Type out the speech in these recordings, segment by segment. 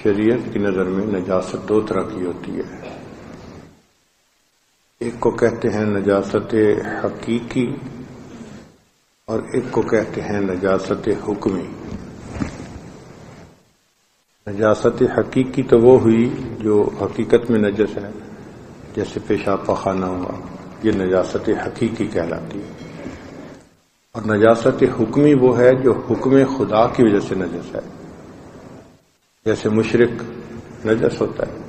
شریعت کی نظر میں نجاست دو طرح کی ہوتی ہے. ایک کو کہتے ہیں نجاست حقیقی اور ایک کو کہتے ہیں نجاست حکمی. نجاست حقیقی تو وہ ہوئی جو حقیقت میں نجس ہے، جیسے پیشاب پخانہ ہوا، یہ نجاست حقیقی کہلاتی ہے. اور نجاست حکمی وہ ہے جو حکم خدا کی وجہ سے نجس ہے، جیسے مشرک نجس ہوتا ہے.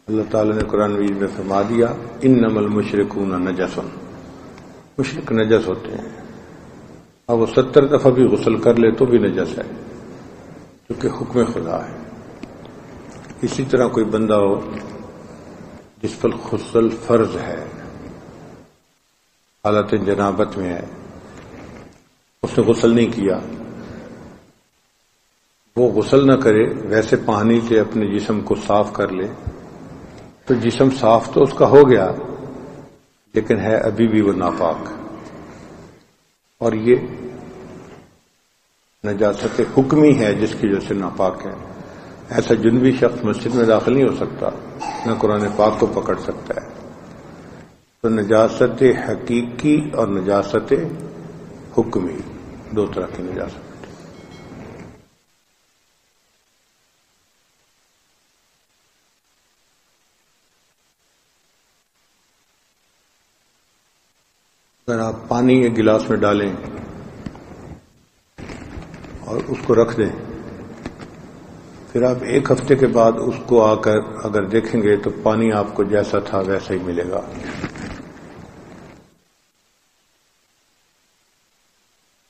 اللہ تعالی نے قرآن مجید میں فرما دیا انما المشرکون نجس، مشرک نجس ہوتے ہیں. اب وہ 70 دفعہ بھی غسل کر لے تو بھی نجس ہے، کیونکہ حکم خدا ہے. اسی طرح کوئی بندہ ہو جس پر غسل فرض ہے، حالت جنابت میں ہے، اس نے غسل نہیں کیا، وہ غسل نہ کرے، ویسے پانی سے اپنے جسم کو صاف کر لے تو جسم صاف تو اس کا ہو گیا، لیکن ہے ابھی بھی وہ ناپاک. اور یہ نجاست حکمی ہے جس کی وجہ سے ناپاک ہے. ایسا جنبی شخص مسجد میں داخل نہیں ہو سکتا، نہ قرآن پاک کو پکڑ سکتا ہے. تو نجاست حقیقی اور نجاست حکمی دو طرح کی نجاست. اگر آپ پانی ایک گلاس میں ڈالیں اور اس کو رکھ دیں، پھر آپ ایک ہفتے کے بعد اس کو آ کر اگر دیکھیں گے تو پانی آپ کو جیسا تھا ویسا ہی ملے گا.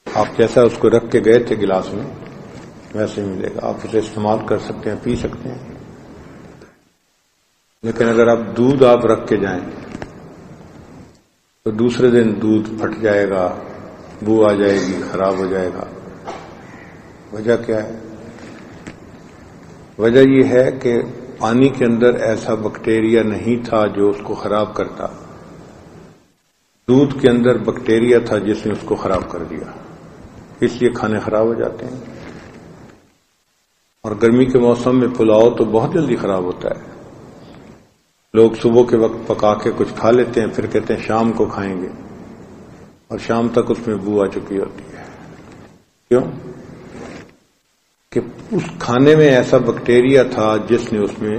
آپ جیسا اس کو رکھ کے گئے تھے گلاس میں ویسے ہی ملے گا. آپ اسے استعمال کر سکتے ہیں، پی سکتے ہیں. لیکن اگر آپ دودھ رکھ کے جائیں تو دوسرے دن دودھ پھٹ جائے گا، بو آ جائے گی، خراب ہو جائے گا. وجہ کیا ہے؟ وجہ یہ ہے کہ پانی کے اندر ایسا بیکٹیریا نہیں تھا جو اس کو خراب کرتا، دودھ کے اندر بیکٹیریا تھا جس نے اس کو خراب کر دیا. اس لیے کھانے خراب ہو جاتے ہیں. اور گرمی کے موسم میں پلاؤ تو بہت جلدی خراب ہوتا ہے. لوگ صبح کے وقت پکا کے کچھ کھا لیتے ہیں، پھر کہتے ہیں شام کو کھائیں گے، اور شام تک اس میں بو آ چکی ہوتی ہے. کیوں؟ کہ اس کھانے میں ایسا بیکٹیریا تھا جس نے اس میں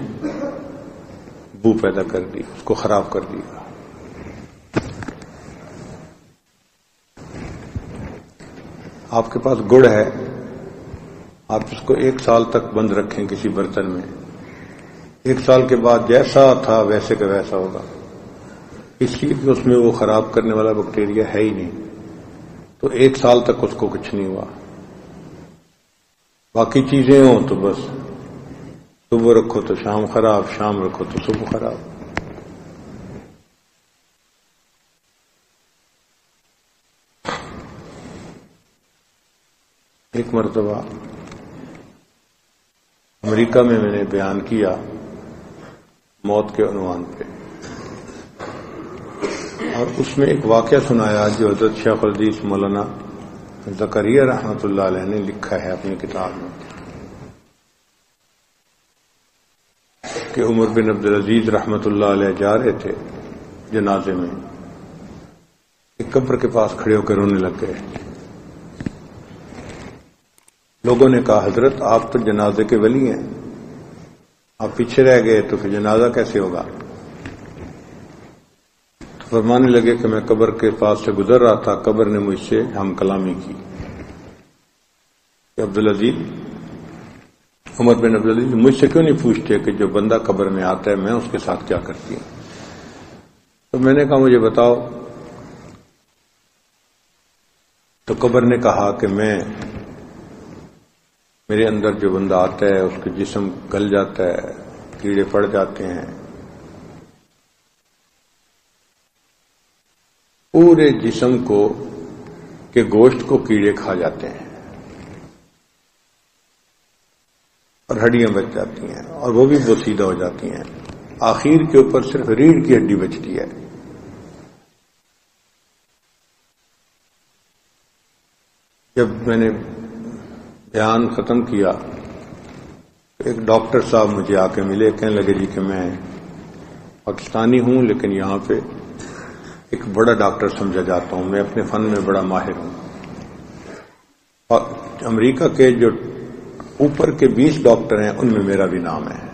بو پیدا کر دی، اس کو خراب کر دیا. آپ کے پاس گڑ ہے، آپ اس کو 1 سال تک بند رکھیں کسی برتن میں، 1 سال کے بعد جیسا تھا ویسے کا ویسا ہوگا، اس لیے کہ اس میں وہ خراب کرنے والا بیکٹیریا ہے ہی نہیں. تو 1 سال تک اس کو کچھ نہیں ہوا. باقی چیزیں ہوں تو بس صبح رکھو تو شام خراب، شام رکھو تو صبح خراب. ایک مرتبہ امریکہ میں نے بیان کیا موت کے عنوان پہ، اور اس میں ایک واقعہ سنایا جو حضرت شیخ الحدیث مولانا زکریا رحمۃ اللہ علیہ نے لکھا ہے اپنی کتاب میں، کہ عمر بن عبدالعزیز رحمۃ اللہ علیہ جا رہے تھے جنازے میں، ایک قبر کے پاس کھڑے ہو کر رونے لگ گئے. لوگوں نے کہا حضرت آپ تو جنازے کے ولی ہیں، آپ پیچھے رہ گئے تو پھر جنازہ کیسے ہوگا؟ تو فرمانے لگے کہ میں قبر کے پاس سے گزر رہا تھا، قبر نے مجھ سے ہم کلامی کی کہ عبدالعزیز، عمر بن عبدالعزیز مجھ سے کیوں نہیں پوچھتے کہ جو بندہ قبر میں آتا ہے میں اس کے ساتھ کیا کرتی ہوں؟ تو میں نے کہا مجھے بتاؤ. تو قبر نے کہا کہ میرے اندر جو بندہ آتا ہے اس کا جسم گل جاتا ہے، کیڑے پڑ جاتے ہیں، پورے جسم کو کے گوشت کو کیڑے کھا جاتے ہیں اور ہڈیاں بچ جاتی ہیں، اور وہ بھی بوسیدہ ہو جاتی ہیں. آخر کے اوپر صرف ریڑھ کی ہڈی بچتی ہے. جب میں نے بیان ختم کیا ایک ڈاکٹر صاحب مجھے آ کے ملے، کہنے لگے جی کہ میں پاکستانی ہوں لیکن یہاں پہ ایک بڑا ڈاکٹر سمجھا جاتا ہوں، میں اپنے فن میں بڑا ماہر ہوں. اور امریکہ کے جو اوپر کے 20 ڈاکٹر ہیں ان میں میرا بھی نام ہے.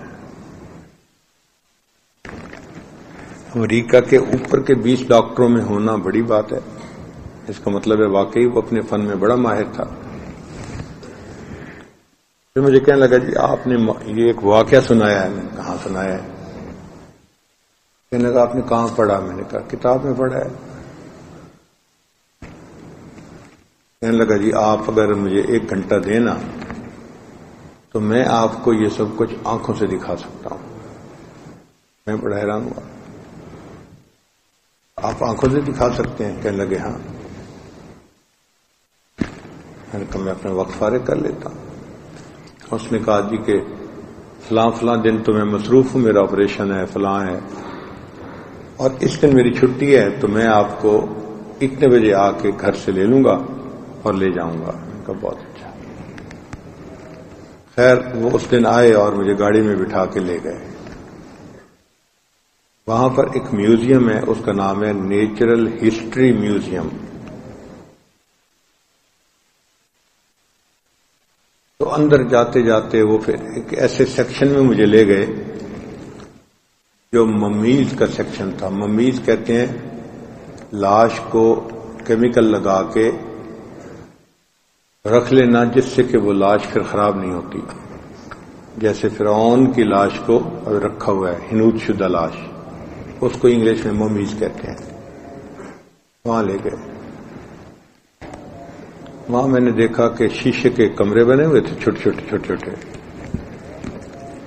امریکہ کے اوپر کے 20 ڈاکٹروں میں ہونا بڑی بات ہے. اس کا مطلب ہے واقعی وہ اپنے فن میں بڑا ماہر تھا. پھر مجھے کہنے لگا جی آپ نے یہ ایک واقعہ سنایا ہے. میں نے کہاں سنایا ہے؟ کہنے لگا آپ نے کہاں پڑھا؟ میں نے کہا کتاب میں پڑھا ہے. کہنے لگا جی آپ اگر مجھے 1 گھنٹہ دینا تو میں آپ کو یہ سب کچھ آنکھوں سے دکھا سکتا ہوں. میں بڑا حیران ہوا. آپ آنکھوں سے دکھا سکتے ہیں؟ کہنے لگے ہاں. میں نے کہا میں اپنا وقت فارغ کر لیتا ہوں. اس نے کہا جی کہ فلاں فلاں دن تو میں مصروف ہوں، میرا آپریشن ہے، فلاں ہے، اور اس دن میری چھٹی ہے، تو میں آپ کو اتنے بجے آ کے گھر سے لے لوں گا اور لے جاؤں گا. میں نے کہا بہت اچھا. خیر وہ اس دن آئے اور مجھے گاڑی میں بٹھا کے لے گئے. وہاں پر ایک میوزیم ہے، اس کا نام ہے نیچرل ہسٹری میوزیم. تو اندر جاتے جاتے وہ پھر ایک ایسے سیکشن میں مجھے لے گئے جو ممیز کا سیکشن تھا. ممیز کہتے ہیں لاش کو کیمیکل لگا کے رکھ لینا جس سے کہ وہ لاش پھر خراب نہیں ہوتی. جیسے فرعون کی لاش کو رکھا ہوا ہے، حنوط شدہ لاش، اس کو انگلش میں ممیز کہتے ہیں. وہاں لے گئے. وہاں میں نے دیکھا کہ شیشے کے کمرے بنے ہوئے تھے، چھوٹے چھوٹے.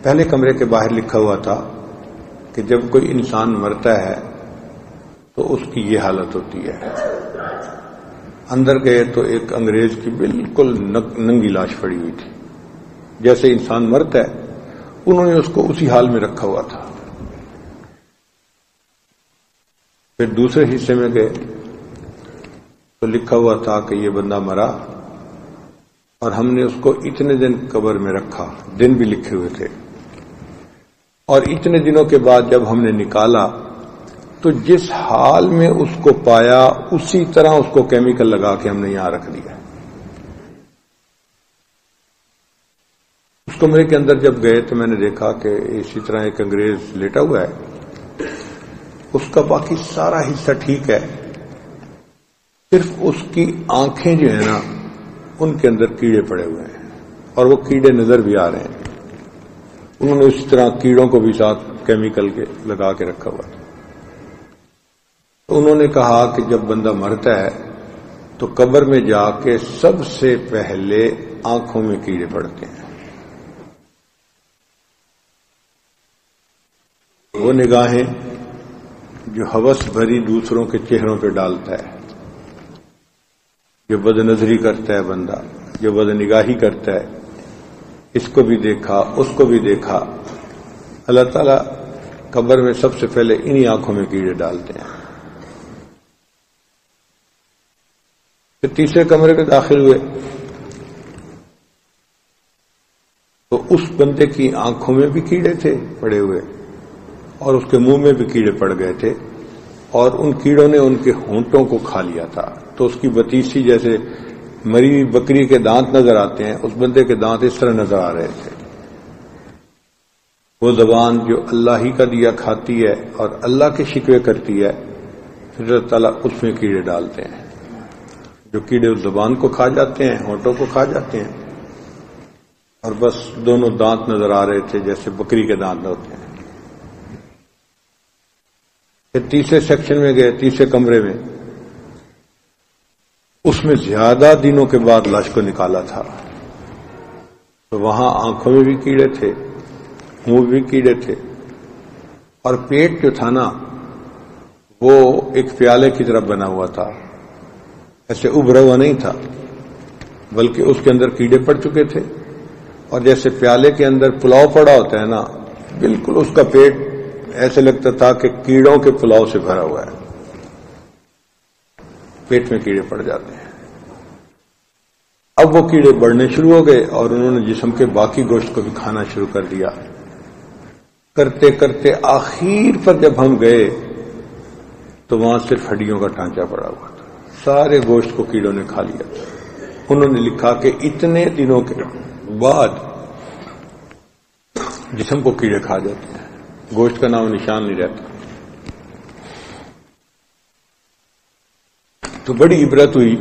پہلے کمرے کے باہر لکھا ہوا تھا کہ جب کوئی انسان مرتا ہے تو اس کی یہ حالت ہوتی ہے. اندر گئے تو ایک انگریز کی بالکل ننگی لاش پڑی ہوئی تھی. جیسے انسان مرتا ہے انہوں نے اس کو اسی حال میں رکھا ہوا تھا. پھر دوسرے حصے میں گئے تو لکھا ہوا تھا کہ یہ بندہ مرا اور ہم نے اس کو اتنے دن قبر میں رکھا، دن بھی لکھے ہوئے تھے، اور اتنے دنوں کے بعد جب ہم نے نکالا تو جس حال میں اس کو پایا اسی طرح اس کو کیمیکل لگا کے ہم نے یہاں رکھ دیا. اس کمرے کے اندر جب گئے تو میں نے دیکھا کہ اسی طرح ایک انگریز لیٹا ہوا ہے، اس کا باقی سارا حصہ ٹھیک ہے، صرف اس کی آنکھیں جو ہیں نا ان کے اندر کیڑے پڑے ہوئے ہیں اور وہ کیڑے نظر بھی آ رہے ہیں. انہوں نے اس طرح کیڑوں کو بھی ساتھ کیمیکل کے لگا کے رکھا ہوا تھا. تو انہوں نے کہا کہ جب بندہ مرتا ہے تو قبر میں جا کے سب سے پہلے آنکھوں میں کیڑے پڑتے ہیں. وہ نگاہیں جو ہوس بھری دوسروں کے چہروں پہ ڈالتا ہے، جو بد نظری کرتا ہے بندہ، جو بد نگاہی کرتا ہے، اس کو بھی دیکھا اس کو بھی دیکھا. اللہ تعالیٰ قبر میں سب سے پہلے انہی آنکھوں میں کیڑے ڈالتے ہیں. پھر تیسرے کمرے میں داخل ہوئے تو اس بندے کی آنکھوں میں بھی کیڑے تھے پڑے ہوئے اور اس کے منہ میں بھی کیڑے پڑ گئے تھے، اور ان کیڑوں نے ان کے ہونٹوں کو کھا لیا تھا. تو اس کی بتیسی جیسے مری ہوئی بکری کے دانت نظر آتے ہیں، اس بندے کے دانت اس طرح نظر آ رہے تھے. وہ زبان جو اللہ ہی کا دیا کھاتی ہے اور اللہ کے شکوے کرتی ہے، پھر اللہ تعالیٰ اس میں کیڑے ڈالتے ہیں. جو کیڑے اس زبان کو کھا جاتے ہیں، ہونٹوں کو کھا جاتے ہیں، اور بس دونوں دانت نظر آ رہے تھے جیسے بکری کے دانت ہوتے ہیں. پھر تیسرے سیکشن میں گئے، تیسرے کمرے میں، اس میں زیادہ دنوں کے بعد لاش کو نکالا تھا. تو وہاں آنکھوں میں بھی کیڑے تھے، منہ بھی کیڑے تھے، اور پیٹ جو تھا نا وہ ایک پیالے کی طرح بنا ہوا تھا، ایسے ابھرا ہوا نہیں تھا، بلکہ اس کے اندر کیڑے پڑ چکے تھے. اور جیسے پیالے کے اندر پلاؤ پڑا ہوتا ہے نا، بالکل اس کا پیٹ ایسے لگتا تھا کہ کیڑوں کے پلاؤ سے بھرا ہوا ہے. پیٹ میں کیڑے پڑ جاتے ہیں. اب وہ کیڑے بڑھنے شروع ہو گئے اور انہوں نے جسم کے باقی گوشت کو بھی کھانا شروع کر دیا. کرتے کرتے آخر پر جب ہم گئے تو وہاں صرف ہڈیوں کا ٹانچہ پڑا ہوا تھا. سارے گوشت کو کیڑوں نے کھا لیا. انہوں نے لکھا کہ اتنے دنوں کے بعد جسم کو کیڑے کھا جاتے ہیں, گوشت کا نام نشان نہیں رہتا. تو بڑی عبرت ہوئی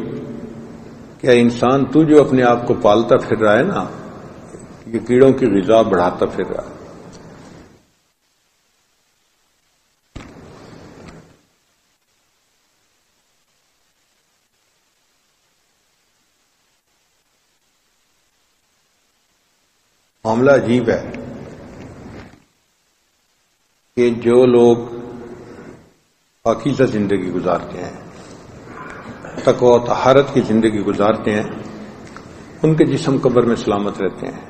کہ انسان تو جو اپنے آپ کو پالتا پھر رہا ہے نا, یہ کیڑوں کی غذا بڑھاتا پھر رہا ہے. معاملہ عجیب ہے کہ جو لوگ پاکیزہ زندگی گزارتے ہیں, تقوی و طہارت کی زندگی گزارتے ہیں, ان کے جسم قبر میں سلامت رہتے ہیں.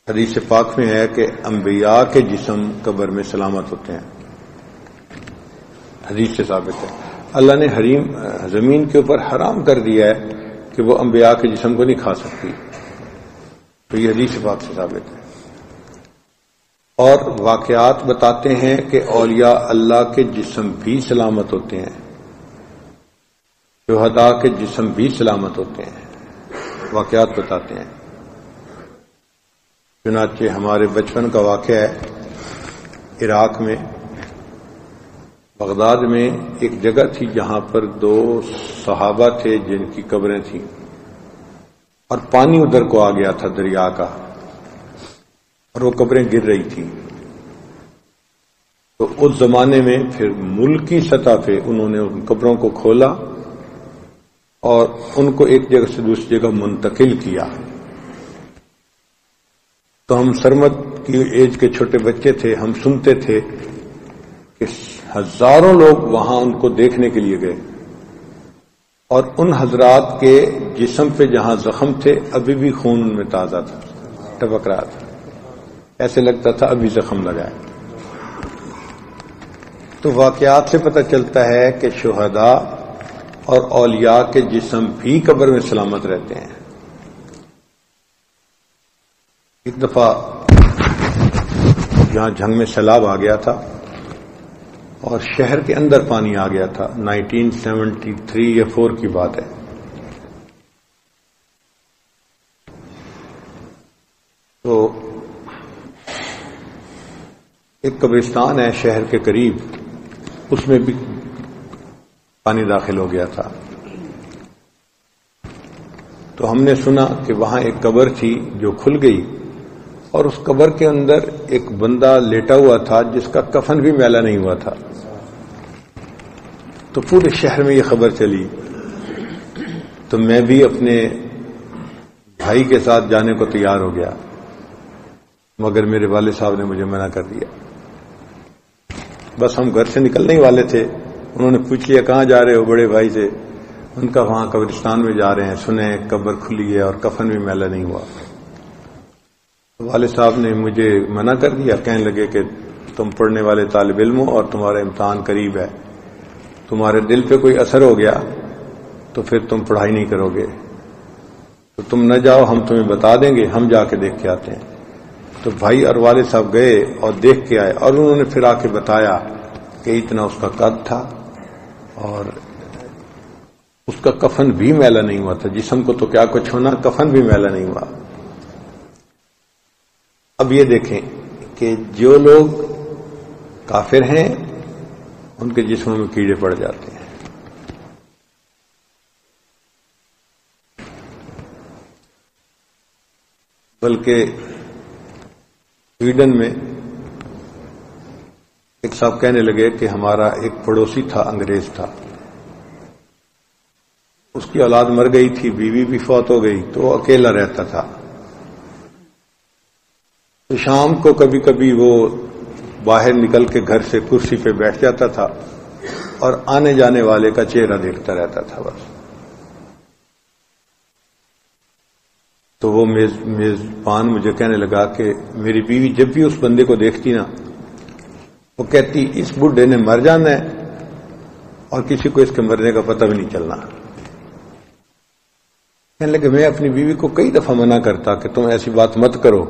حدیث پاک میں ہے کہ انبیاء کے جسم قبر میں سلامت ہوتے ہیں. حدیث سے ثابت ہے. اللہ نے زمین کے اوپر حرام کر دیا ہے کہ وہ انبیاء کے جسم کو نہیں کھا سکتی, تو یہ حدیث پاک سے ثابت ہے. اور واقعات بتاتے ہیں کہ اولیاء اللہ کے جسم بھی سلامت ہوتے ہیں, شہداء کے جسم بھی سلامت ہوتے ہیں. واقعات بتاتے ہیں. چنانچہ ہمارے بچپن کا واقعہ ہے, عراق میں بغداد میں ایک جگہ تھی جہاں پر 2 صحابہ تھے جن کی قبریں تھیں, اور پانی ادھر کو آ گیا تھا دریا کا, اور وہ قبریں گر رہی تھیں. تو اس زمانے میں پھر ملکی سطح پہ انہوں نے ان قبروں کو کھولا اور ان کو ایک جگہ سے دوسری جگہ منتقل کیا. تو ہم سرمد کی ایج کے چھوٹے بچے تھے, ہم سنتے تھے کہ ہزاروں لوگ وہاں ان کو دیکھنے کے لیے گئے, اور ان حضرات کے جسم پہ جہاں زخم تھے ابھی بھی خون ان میں تازہ تھا, ٹپک رہا تھا, ایسے لگتا تھا ابھی زخم لگا ہے. تو واقعات سے پتہ چلتا ہے کہ شہداء اور اولیاء کے جسم بھی قبر میں سلامت رہتے ہیں. ایک دفعہ جہاں جھنگ میں سیلاب آ گیا تھا اور شہر کے اندر پانی آ گیا تھا, 1973 یا 4 کی بات ہے. تو ایک قبرستان ہے شہر کے قریب, اس میں بھی پانی داخل ہو گیا تھا. تو ہم نے سنا کہ وہاں ایک قبر تھی جو کھل گئی, اور اس قبر کے اندر ایک بندہ لیٹا ہوا تھا جس کا کفن بھی میلا نہیں ہوا تھا. تو پورے شہر میں یہ خبر چلی. تو میں بھی اپنے بھائی کے ساتھ جانے کو تیار ہو گیا, مگر میرے والد صاحب نے مجھے منع کر دیا. بس ہم گھر سے نکلنے ہی والے تھے, انہوں نے پوچھ لیا کہاں جا رہے ہو بڑے بھائی سے. ان کا وہاں قبرستان میں جا رہے ہیں, سنیں قبر کھلی ہے اور کفن بھی میلا نہیں ہوا. والد صاحب نے مجھے منع کر دیا, کہنے لگے کہ تم پڑھنے والے طالب علم ہو اور تمہارا امتحان قریب ہے, تمہارے دل پہ کوئی اثر ہو گیا تو پھر تم پڑھائی نہیں کرو گے, تو تم نہ جاؤ, ہم تمہیں بتا دیں گے, ہم جا کے دیکھ کے آتے ہیں. تو بھائی اور والد صاحب گئے اور دیکھ کے آئے, اور انہوں نے پھر آ کے بتایا کہ اتنا اس کا قد تھا اور اس کا کفن بھی میلا نہیں ہوا تھا. جسم کو تو کیا کچھ ہونا, کفن بھی میلا نہیں ہوا. اب یہ دیکھیں کہ جو لوگ کافر ہیں ان کے جسموں میں کیڑے پڑ جاتے ہیں. بلکہ سویڈن میں ایک صاحب کہنے لگے کہ ہمارا ایک پڑوسی تھا, انگریز تھا, اس کی اولاد مر گئی تھی, بیوی بھی فوت ہو گئی, تو وہ اکیلا رہتا تھا. تو شام کو کبھی کبھی وہ باہر نکل کے گھر سے کرسی پہ بیٹھ جاتا تھا اور آنے جانے والے کا چہرہ دیکھتا رہتا تھا بس. تو وہ میزبان مجھے کہنے لگا کہ میری بیوی جب بھی اس بندے کو دیکھتی نا, وہ کہتی اس بڈھے نے مر جانا ہے اور کسی کو اس کے مرنے کا پتہ بھی نہیں چلنا. کہنے لگے میں اپنی بیوی کو کئی دفعہ منع کرتا کہ تم ایسی بات مت کرو،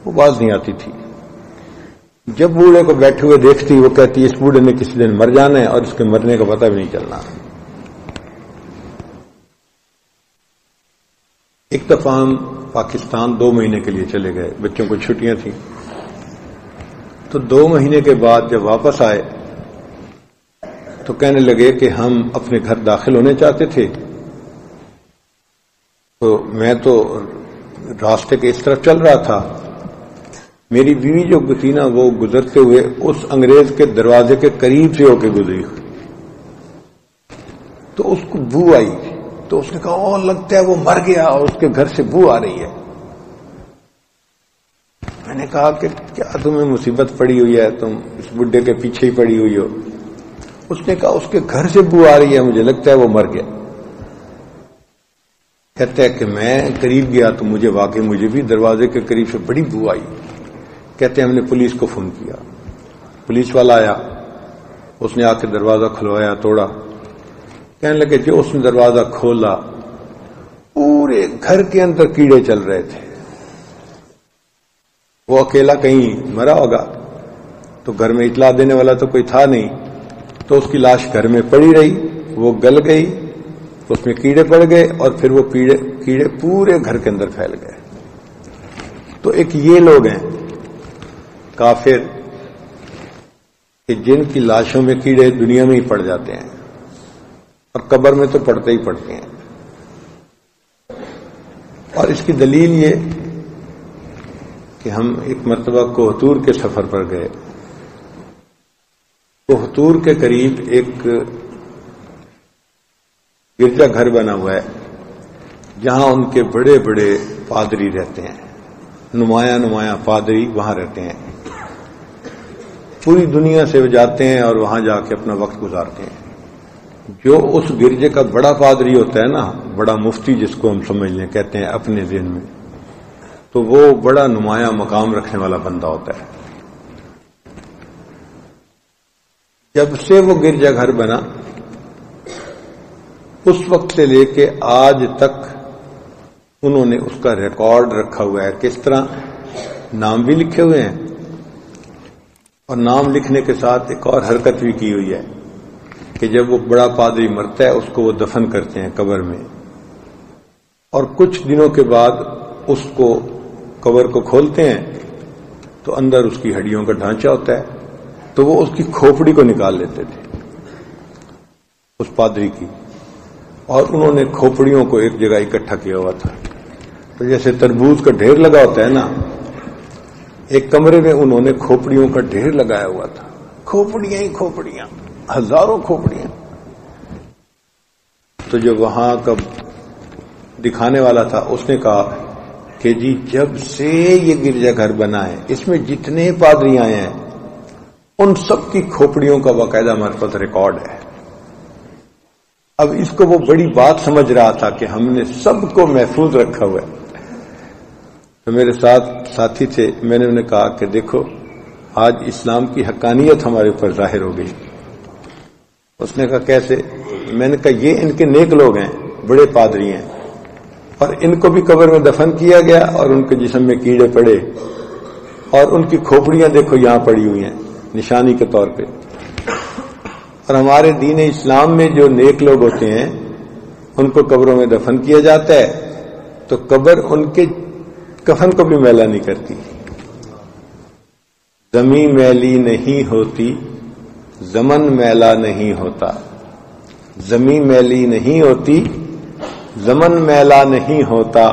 وہ باز نہیں آتی تھی۔ جب بوڑھے کو بیٹھے ہوئے دیکھتی وہ کہتی اس بوڑھے نے کسی دن مر جانا ہے اور اس کے مرنے کا پتہ بھی نہیں چلنا۔ ایک دفعہ ہم پاکستان 2 مہینے کے لیے چلے گئے، بچوں کو چھٹیاں تھیں، تو 2 مہینے کے بعد جب واپس آئے تو کہنے لگے کہ ہم اپنے گھر داخل ہونے چاہتے تھے، تو میں تو راستے کے اس طرف چل رہا تھا، میری بیوی جو تھی نا وہ گزرتے ہوئے اس انگریز کے دروازے کے قریب سے ہو کے گزری، تو اس کو بو آئی، تو اس نے کہا او لگتا ہے وہ مر گیا اور اس کے گھر سے بو آ رہی ہے۔ میں نے کہا کہ کیا تمہیں مصیبت پڑی ہوئی ہے، تم اس بڈھے کے پیچھے ہی پڑی ہوئی ہو؟ اس نے کہا اس کے گھر سے بو آ رہی ہے، مجھے لگتا ہے وہ مر گیا۔ کہتا ہے کہ میں قریب گیا تو مجھے بھی دروازے کے قریب سے بڑی بو آئی۔ کہتے ہیں ہم نے پولیس کو فون کیا، پولیس والا آیا، اس نے آ کے دروازہ کھلوایا، توڑا۔ کہنے لگے جو اس نے دروازہ کھولا پورے گھر کے اندر کیڑے چل رہے تھے، وہ اکیلا کہیں مرا ہوگا تو گھر میں اطلاع دینے والا تو کوئی تھا نہیں، تو اس کی لاش گھر میں پڑی رہی، وہ گل گئی، اس میں کیڑے پڑ گئے اور پھر وہ کیڑے پورے گھر کے اندر پھیل گئے۔ تو ایک یہ لوگ ہیں کافر کہ جن کی لاشوں میں کیڑے دنیا میں ہی پڑ جاتے ہیں اور قبر میں تو پڑتے ہی پڑتے ہیں۔ اور اس کی دلیل یہ کہ ہم ایک مرتبہ کوہتور کے سفر پر گئے، کوہتور کے قریب ایک گرجا گھر بنا ہوا ہے جہاں ان کے بڑے بڑے پادری رہتے ہیں، نمایاں پادری وہاں رہتے ہیں، پوری دنیا سے وہ جاتے ہیں اور وہاں جا کے اپنا وقت گزارتے ہیں۔ جو اس گرجے کا بڑا پادری ہوتا ہے نا، بڑا مفتی جس کو ہم سمجھ لیں کہتے ہیں اپنے ذہن میں، تو وہ بڑا نمایاں مقام رکھنے والا بندہ ہوتا ہے۔ جب سے وہ گرجا گھر بنا اس وقت سے لے کے آج تک انہوں نے اس کا ریکارڈ رکھا ہوا ہے، کس طرح نام بھی لکھے ہوئے ہیں اور نام لکھنے کے ساتھ ایک اور حرکت بھی کی ہوئی ہے کہ جب وہ بڑا پادری مرتا ہے اس کو وہ دفن کرتے ہیں قبر میں، اور کچھ دنوں کے بعد اس کو قبر کو کھولتے ہیں تو اندر اس کی ہڈیوں کا ڈھانچہ ہوتا ہے، تو وہ اس کی کھوپڑی کو نکال لیتے تھے اس پادری کی، اور انہوں نے کھوپڑیوں کو ایک جگہ اکٹھا کیا ہوا تھا، تو جیسے تربوز کا ڈھیر لگا ہوتا ہے نا، ایک کمرے میں انہوں نے کھوپڑیوں کا ڈھیر لگایا ہوا تھا، کھوپڑیاں ہی کھوپڑیاں، ہزاروں کھوپڑیاں۔ تو جو وہاں کا دکھانے والا تھا اس نے کہا کہ جی جب سے یہ گرجا گھر بنا ہے اس میں جتنے پادری آئے ہیں ان سب کی کھوپڑیوں کا باقاعدہ ہمارے پاس ریکارڈ ہے۔ اب اس کو وہ بڑی بات سمجھ رہا تھا کہ ہم نے سب کو محفوظ رکھا ہوا ہے۔ تو میرے ساتھ ساتھی تھے، میں نے انہیں کہا کہ دیکھو آج اسلام کی حقانیت ہمارے اوپر ظاہر ہو گئی۔ اس نے کہا کیسے؟ میں نے کہا یہ ان کے نیک لوگ ہیں، بڑے پادری ہیں، اور ان کو بھی قبر میں دفن کیا گیا اور ان کے جسم میں کیڑے پڑے اور ان کی کھوپڑیاں دیکھو یہاں پڑی ہوئی ہیں نشانی کے طور پہ۔ اور ہمارے دین اسلام میں جو نیک لوگ ہوتے ہیں ان کو قبروں میں دفن کیا جاتا ہے تو قبر ان کے کفن کو بھی میلا نہیں کرتی۔ زمین میلی نہیں ہوتی، زمن میلا نہیں ہوتا، زمین میلی نہیں ہوتی، زمن میلا نہیں ہوتا،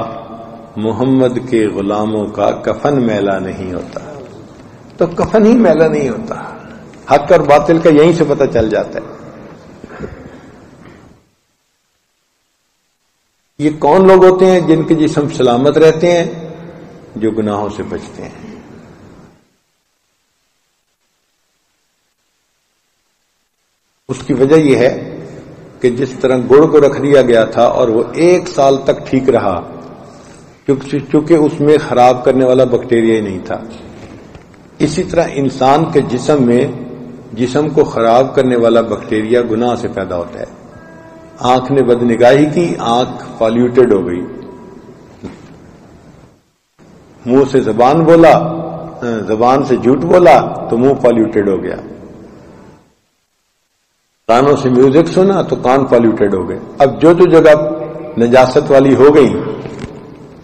محمد کے غلاموں کا کفن میلا نہیں ہوتا۔ تو کفن ہی میلا نہیں ہوتا، حق اور باطل کا یہیں سے پتہ چل جاتا ہے۔ یہ کون لوگ ہوتے ہیں جن کے جسم سلامت رہتے ہیں؟ جو گناہوں سے بچتے ہیں۔ اس کی وجہ یہ ہے کہ جس طرح گڑ کو رکھ دیا گیا تھا اور وہ 1 سال تک ٹھیک رہا چونکہ اس میں خراب کرنے والا بیکٹیریا ہی نہیں تھا، اسی طرح انسان کے جسم میں جسم کو خراب کرنے والا بیکٹیریا گناہ سے پیدا ہوتا ہے۔ آنکھ نے بدنگاہی کی، آنکھ پالیوٹیڈ ہو گئی، منہ سے زبان بولا، زبان سے جھوٹ بولا تو منہ پالیوٹیڈ ہو گیا، کانوں سے میوزک سنا تو کان پالیوٹیڈ ہو گئے۔ اب جو جگہ نجاست والی ہو گئی،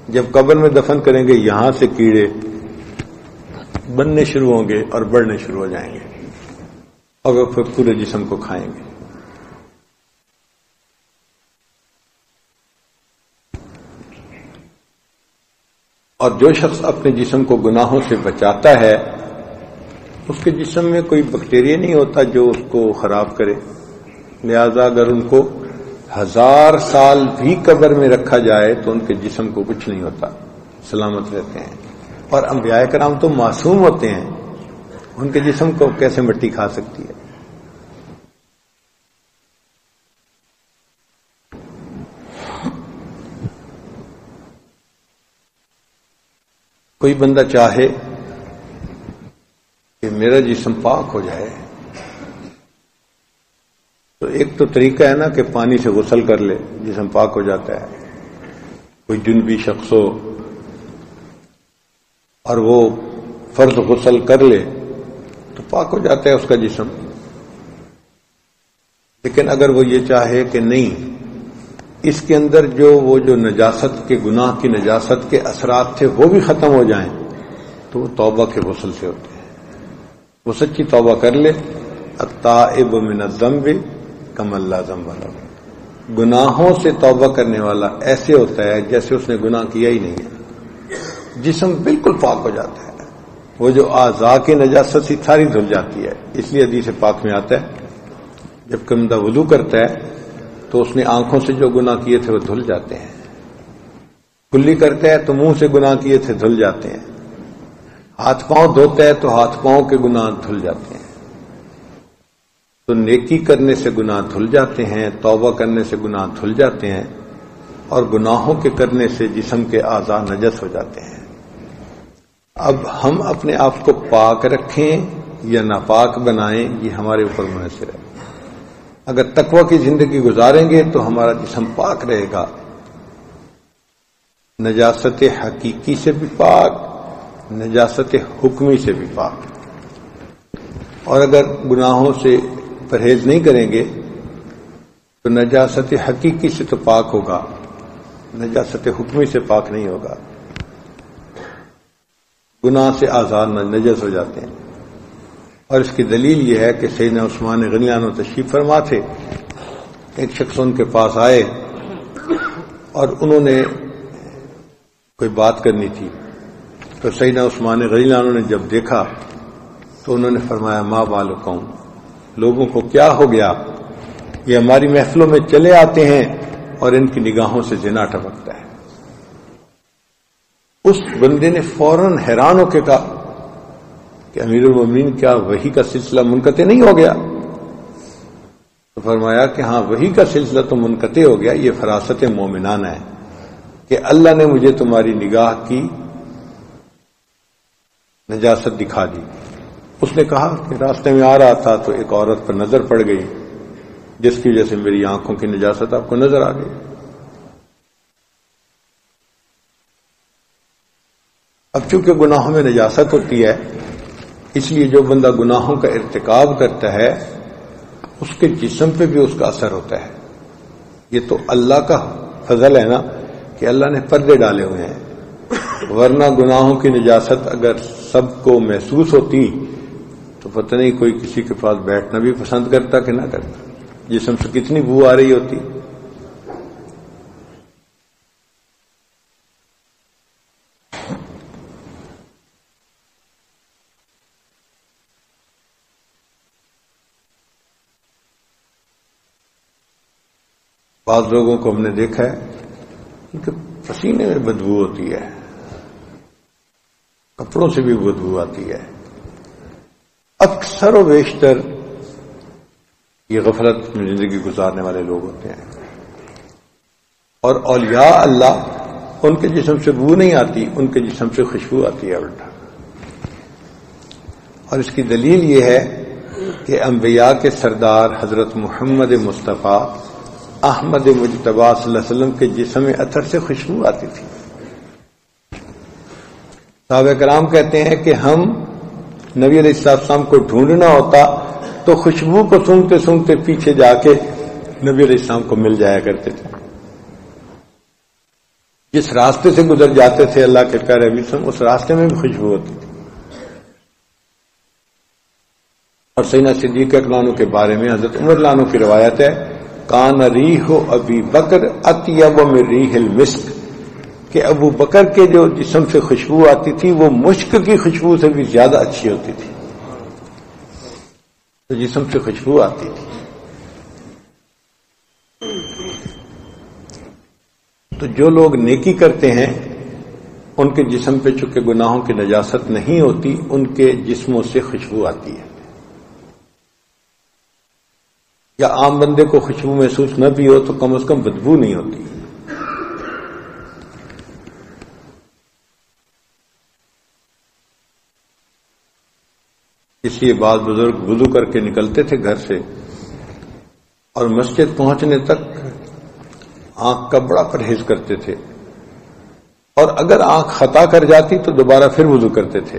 جب قبر میں دفن کریں گے یہاں سے کیڑے بننے شروع ہوں گے اور بڑھنے شروع ہو جائیں گے اور وہ پھر پورے جسم کو کھائیں گے۔ اور جو شخص اپنے جسم کو گناہوں سے بچاتا ہے اس کے جسم میں کوئی بیکٹیریا نہیں ہوتا جو اس کو خراب کرے، لہذا اگر ان کو 1000 سال بھی قبر میں رکھا جائے تو ان کے جسم کو کچھ نہیں ہوتا، سلامت رہتے ہیں۔ اور انبیاء کرام تو معصوم ہوتے ہیں، ان کے جسم کو کیسے مٹی کھا سکتی ہے؟ کوئی بندہ چاہے کہ میرا جسم پاک ہو جائے تو ایک تو طریقہ ہے نا کہ پانی سے غسل کر لے، جسم پاک ہو جاتا ہے۔ کوئی جنبی شخص ہو اور وہ فرض غسل کر لے تو پاک ہو جاتا ہے اس کا جسم۔ لیکن اگر وہ یہ چاہے کہ نہیں، اس کے اندر جو نجاست کے گناہ کی نجاست کے اثرات تھے وہ بھی ختم ہو جائیں تو وہ توبہ کے غسل سے ہوتے ہیں۔ وہ سچی توبہ کر لے، التائب من الذنب کمن لا ذنب لہ، گناہوں سے توبہ کرنے والا ایسے ہوتا ہے جیسے اس نے گناہ کیا ہی نہیں ہے، جسم بالکل پاک ہو جاتا ہے، وہ جو اعضاء کی نجاست سی ساری دھل جاتی ہے۔ اس لیے حدیث پاک میں آتا ہے جب کوئی بندہ وضو کرتا ہے تو اس نے آنکھوں سے جو گناہ کیے تھے وہ دھل جاتے ہیں، کلی کرتا ہے تو منہ سے گناہ کیے تھے دھل جاتے ہیں، ہاتھ پاؤں دھوتا ہے تو ہاتھ پاؤں کے گناہ دھل جاتے ہیں۔ تو نیکی کرنے سے گناہ دھل جاتے ہیں، توبہ کرنے سے گناہ دھل جاتے ہیں، اور گناہوں کے کرنے سے جسم کے اعضاء نجس ہو جاتے ہیں۔ اب ہم اپنے آپ کو پاک رکھیں یا ناپاک بنائیں یہ ہمارے اوپر منحصر ہے۔ اگر تقوی کی زندگی گزاریں گے تو ہمارا جسم پاک رہے گا، نجاست حقیقی سے بھی پاک، نجاست حکمی سے بھی پاک۔ اور اگر گناہوں سے پرہیز نہیں کریں گے تو نجاست حقیقی سے تو پاک ہوگا، نجاست حکمی سے پاک نہیں ہوگا۔ گناہ سے اعضاء نجس ہو جاتے ہیں، اور اس کی دلیل یہ ہے کہ سیدنا عثمان غنی عنہ تشریف فرما تھے، ایک شخص ان کے پاس آئے اور انہوں نے کوئی بات کرنی تھی، تو سیدنا عثمان غنی عنہ نے جب دیکھا تو انہوں نے فرمایا ما بالکم، لوگوں کو کیا ہو گیا، یہ ہماری محفلوں میں چلے آتے ہیں اور ان کی نگاہوں سے زنا ٹپکتا ہے۔ اس بندے نے فوراً حیران ہو کے کہا کہ امیر المومنین کیا وحی کا سلسلہ منقطع نہیں ہو گیا؟ تو فرمایا کہ ہاں وحی کا سلسلہ تو منقطع ہو گیا، یہ فراست مومنانہ ہے کہ اللہ نے مجھے تمہاری نگاہ کی نجاست دکھا دی۔ اس نے کہا کہ راستے میں آ رہا تھا تو ایک عورت پر نظر پڑ گئی جس کی وجہ سے میری آنکھوں کی نجاست آپ کو نظر آ گئی۔ اب چونکہ گناہوں میں نجاست ہوتی ہے، اس لیے جو بندہ گناہوں کا ارتکاب کرتا ہے اس کے جسم پہ بھی اس کا اثر ہوتا ہے۔ یہ تو اللہ کا فضل ہے نا کہ اللہ نے پردے ڈالے ہوئے ہیں، ورنہ گناہوں کی نجاست اگر سب کو محسوس ہوتی تو پتہ نہیں کوئی کسی کے پاس بیٹھنا بھی پسند کرتا کہ نہ کرتا، جسم سے کتنی بو آ رہی ہوتی۔ بعض لوگوں کو ہم نے دیکھا ہے ان کے پسینے میں بدبو ہوتی ہے، کپڑوں سے بھی بدبو آتی ہے۔ اکثر و بیشتر یہ غفلت میں زندگی گزارنے والے لوگ ہوتے ہیں، اور اولیاء اللہ ان کے جسم سے بو نہیں آتی، ان کے جسم سے خوشبو آتی ہے الٹا۔ اور اس کی دلیل یہ ہے کہ انبیاء کے سردار حضرت محمد مصطفیٰ احمد مجتبی صلی اللہ علیہ وسلم کے جسم اثر سے خوشبو آتی تھی۔ صحابہ کرام کہتے ہیں کہ ہم نبی علیہ السلام کو ڈھونڈنا ہوتا تو خوشبو کو سونگتے سونگتے پیچھے جا کے نبی علیہ السلام کو مل جایا کرتے تھے۔ جس راستے سے گزر جاتے تھے اللہ کے پیارے نبی صلی اللہ علیہ وسلم، اس راستے میں بھی خوشبو ہوتی تھی۔ اور سیدنا صدیق اکرم کے بارے میں حضرت عمر رضی اللہ عنہ کی روایت ہے، کان ریح ابی بکر اطیب من ریح المسک، کہ ابو بکر کے جو جسم سے خوشبو آتی تھی وہ مشک کی خوشبو سے بھی زیادہ اچھی ہوتی تھی، تو جسم سے خوشبو آتی تھی۔ تو جو لوگ نیکی کرتے ہیں ان کے جسم پہ چونکہ گناہوں کی نجاست نہیں ہوتی، ان کے جسموں سے خوشبو آتی ہے۔ یا عام بندے کو خوشبو محسوس نہ بھی ہو تو کم از کم بدبو نہیں ہوتی۔ اس لیے بعض بزرگ وضو کر کے نکلتے تھے گھر سے اور مسجد پہنچنے تک آنکھ کا بڑا پرہیز کرتے تھے، اور اگر آنکھ خطا کر جاتی تو دوبارہ پھر وضو کرتے تھے۔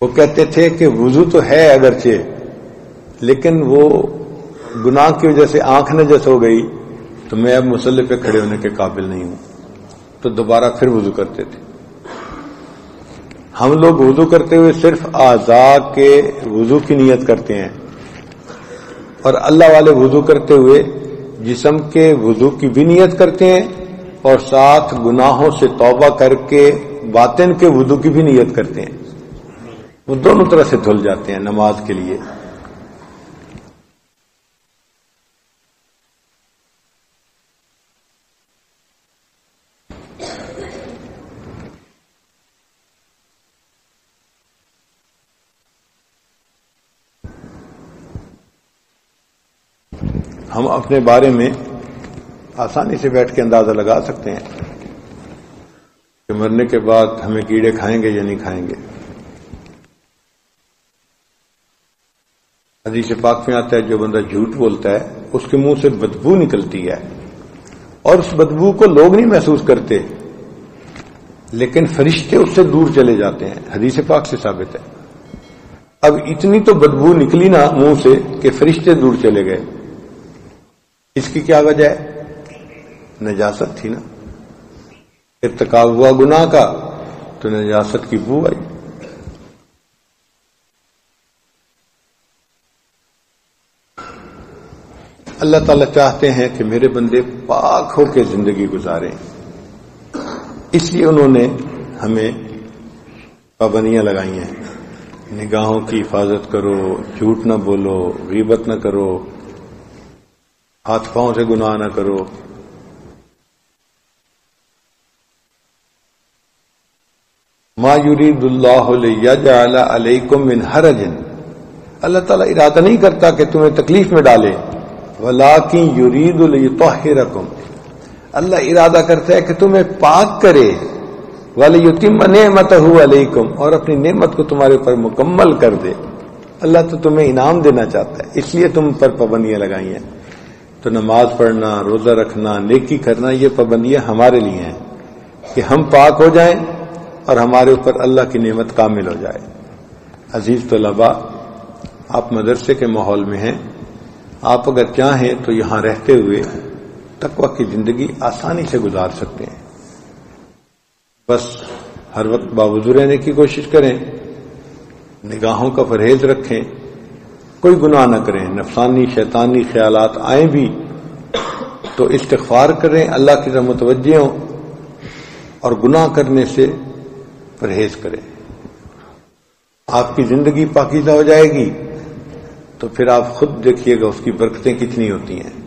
وہ کہتے تھے کہ وضو تو ہے اگرچہ، لیکن وہ گناہ کی وجہ سے آنکھ نجس ہو گئی تو میں اب مصلی پہ کھڑے ہونے کے قابل نہیں ہوں، تو دوبارہ پھر وضو کرتے تھے۔ ہم لوگ وضو کرتے ہوئے صرف اعضاء کے وضو کی نیت کرتے ہیں، اور اللہ والے وضو کرتے ہوئے جسم کے وضو کی بھی نیت کرتے ہیں، اور ساتھ گناہوں سے توبہ کر کے باطن کے وضو کی بھی نیت کرتے ہیں۔ وہ دونوں طرح سے دھل جاتے ہیں نماز کے لیے۔ ہم اپنے بارے میں آسانی سے بیٹھ کے اندازہ لگا سکتے ہیں کہ مرنے کے بعد ہمیں کیڑے کھائیں گے یا نہیں کھائیں گے۔ حدیث پاک میں آتا ہے جو بندہ جھوٹ بولتا ہے اس کے منہ سے بدبو نکلتی ہے، اور اس بدبو کو لوگ نہیں محسوس کرتے، لیکن فرشتے اس سے دور چلے جاتے ہیں، حدیث پاک سے ثابت ہے۔ اب اتنی تو بدبو نکلی نا منہ سے کہ فرشتے دور چلے گئے، اس کی کیا وجہ ہے؟ نجاست تھی نا، ارتکاب ہوا گناہ کا تو نجاست کی بو آئی۔ اللہ تعالیٰ چاہتے ہیں کہ میرے بندے پاک ہو کے زندگی گزاریں، اس لیے انہوں نے ہمیں پابندیاں لگائی ہیں۔ نگاہوں کی حفاظت کرو، جھوٹ نہ بولو، غیبت نہ کرو، ہاتھ پاؤں سے گناہ نہ کرو۔ ما یرید اللہ لیجعل علیکم من حرج، اللہ تعالیٰ ارادہ نہیں کرتا کہ تمہیں تکلیف میں ڈالے، ولکن یرید لیطہرکم، اللہ ارادہ کرتا ہے کہ تمہیں پاک کرے، ولیتم نعمتہ علیکم، اور اپنی نعمت کو تمہارے اوپر مکمل کر دے۔ اللہ تو تمہیں انعام دینا چاہتا ہے، اس لیے تم پر پابندیاں لگائی ہیں۔ تو نماز پڑھنا، روزہ رکھنا، نیکی کرنا، یہ پابندیاں ہمارے لیے ہیں کہ ہم پاک ہو جائیں اور ہمارے اوپر اللہ کی نعمت کامل ہو جائے۔ عزیز طلباء، آپ مدرسے کے ماحول میں ہیں، آپ اگر چاہیں تو یہاں رہتے ہوئے تقویٰ کی زندگی آسانی سے گزار سکتے ہیں۔ بس ہر وقت باوضو رہنے کی کوشش کریں، نگاہوں کا پرہیز رکھیں، کوئی گناہ نہ کریں، نفسانی شیطانی خیالات آئیں بھی تو استغفار کریں، اللہ کی طرف متوجہ ہوں، اور گناہ کرنے سے پرہیز کریں۔ آپ کی زندگی پاکیزہ ہو جائے گی تو پھر آپ خود دیکھیے گا اس کی برکتیں کتنی ہوتی ہیں۔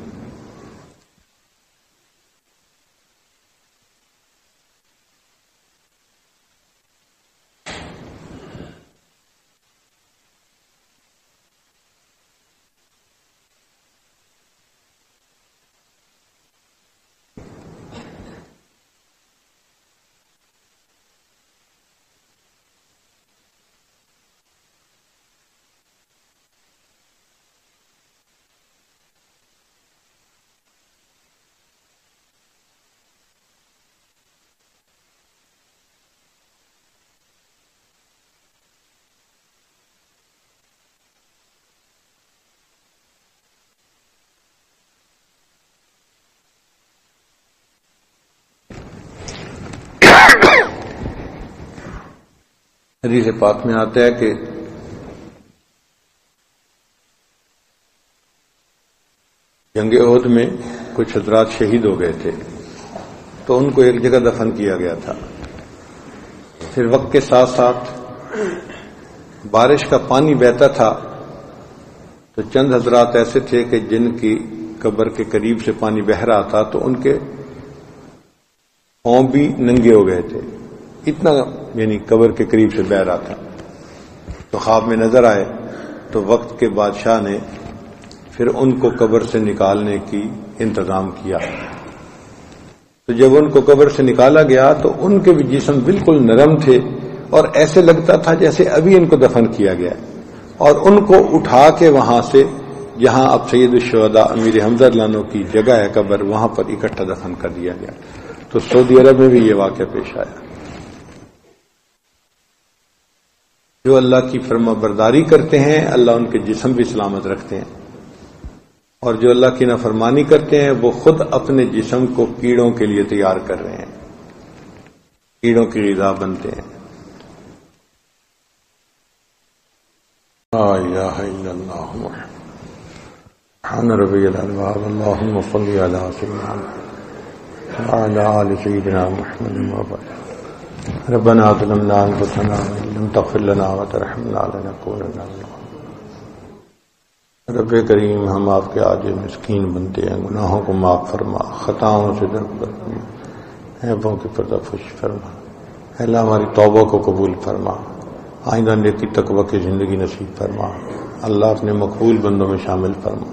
حدیث پاک میں آتا ہے کہ جنگ احد میں کچھ حضرات شہید ہو گئے تھے، تو ان کو ایک جگہ دفن کیا گیا تھا. پھر وقت کے ساتھ ساتھ بارش کا پانی بہتا تھا، تو چند حضرات ایسے تھے کہ جن کی قبر کے قریب سے پانی بہ رہا تھا تو ان کے پاؤں بھی ننگے ہو گئے تھے، اتنا یعنی قبر کے قریب سے بہ رہا تھا. تو خواب میں نظر آئے تو وقت کے بادشاہ نے پھر ان کو قبر سے نکالنے کی انتظام کیا. تو جب ان کو قبر سے نکالا گیا تو ان کے بھی جسم بالکل نرم تھے اور ایسے لگتا تھا جیسے ابھی ان کو دفن کیا گیا، اور ان کو اٹھا کے وہاں سے جہاں اب سید الشہداء امیر حمزہ لانو کی جگہ ہے قبر، وہاں پر اکٹھا دفن کر دیا گیا. تو سعودی عرب میں بھی یہ واقعہ پیش آیا. جو اللہ کی فرما برداری کرتے ہیں اللہ ان کے جسم بھی سلامت رکھتے ہیں، اور جو اللہ کی نافرمانی کرتے ہیں وہ خود اپنے جسم کو کیڑوں کے لیے تیار کر رہے ہیں، کیڑوں کی غذا بنتے ہیں. لا الہ الا اللہ سبحان ربی العظیم. اللهم صل علی سیدنا محمد وعلى آل سیدنا محمد وبارک. ربنا ظلمنا انفسنا وان لم تغفر لنا وترحمنا لنكونن من الخاسرین. رب کریم ہم آپ کے عاجز مسکین بنتے ہیں، گناہوں کو معاف فرما، خطاؤں سے درگزر فرما، عیبوں کی پردہ پوشی فرما. اللہ ہماری توبہ کو قبول فرما، آئندہ نیکی تقوی کی زندگی نصیب فرما. اللہ اپنے مقبول بندوں میں شامل فرما.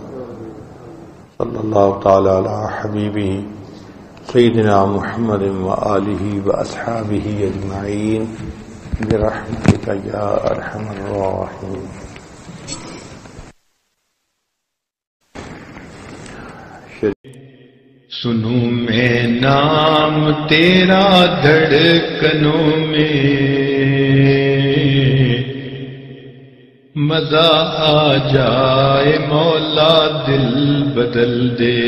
صلی اللہ تعالی علی حبیبہ سیدنا محمد وآلہ واصحابہ اجمعین برحمتک یا ارحم الراحمین. سنوں میں نام تیرا دھڑکنوں میں، مزہ آ جائے مولا دل بدل دے.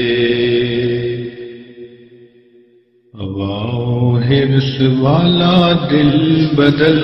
ہواؤں حرص والا دل بدل